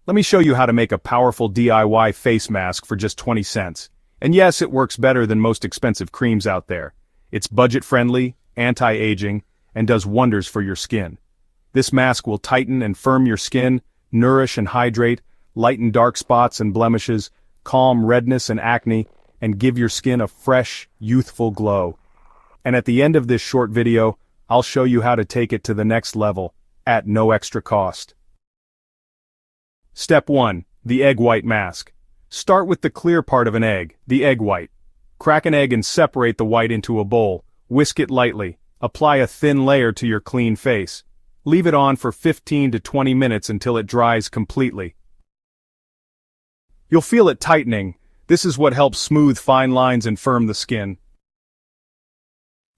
Let me show you how to make a powerful DIY face mask for just 20 cents. And yes, it works better than most expensive creams out there. It's budget-friendly, anti-aging, and does wonders for your skin. This mask will tighten and firm your skin, nourish and hydrate, lighten dark spots and blemishes, calm redness and acne, and give your skin a fresh, youthful glow. And at the end of this short video, I'll show you how to take it to the next level, at no extra cost. Step 1. The egg white mask. Start with the clear part of an egg, the egg white. Crack an egg and separate the white into a bowl. Whisk it lightly. Apply a thin layer to your clean face. Leave it on for 15 to 20 minutes until it dries completely. You'll feel it tightening. This is what helps smooth fine lines and firm the skin.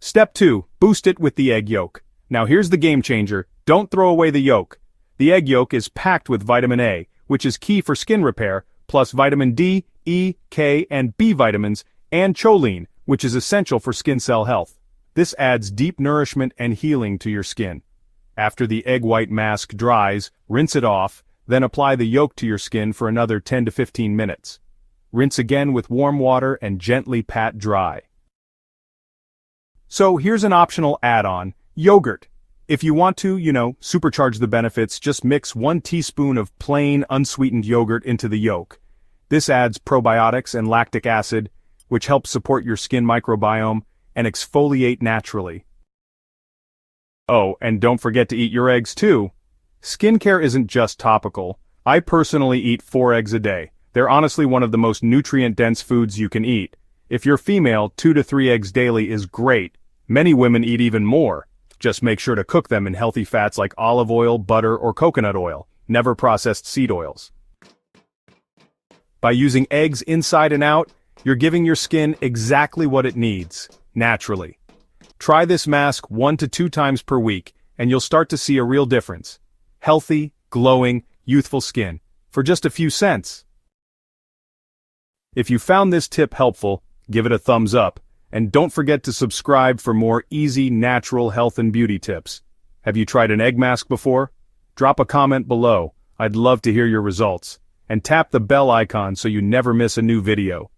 Step 2. Boost it with the egg yolk. Now here's the game changer. Don't throw away the yolk. The egg yolk is packed with vitamin A, which is key for skin repair, plus vitamin D, E, K, and B vitamins, and choline, which is essential for skin cell health. This adds deep nourishment and healing to your skin. After the egg white mask dries, rinse it off, then apply the yolk to your skin for another 10 to 15 minutes. Rinse again with warm water and gently pat dry. So here's an optional add-on, yogurt. If you want to, supercharge the benefits, just mix 1 teaspoon of plain, unsweetened yogurt into the yolk. This adds probiotics and lactic acid, which helps support your skin microbiome and exfoliate naturally. Oh, and don't forget to eat your eggs too. Skincare isn't just topical. I personally eat 4 eggs a day. They're honestly one of the most nutrient-dense foods you can eat. If you're female, 2 to 3 eggs daily is great. Many women eat even more. Just make sure to cook them in healthy fats like olive oil, butter, or coconut oil, never processed seed oils. By using eggs inside and out, you're giving your skin exactly what it needs, naturally. Try this mask 1 to 2 times per week, and you'll start to see a real difference. Healthy, glowing, youthful skin, for just a few cents. If you found this tip helpful, give it a thumbs up. And don't forget to subscribe for more easy, natural health and beauty tips. Have you tried an egg mask before? Drop a comment below. I'd love to hear your results. And tap the bell icon so you never miss a new video.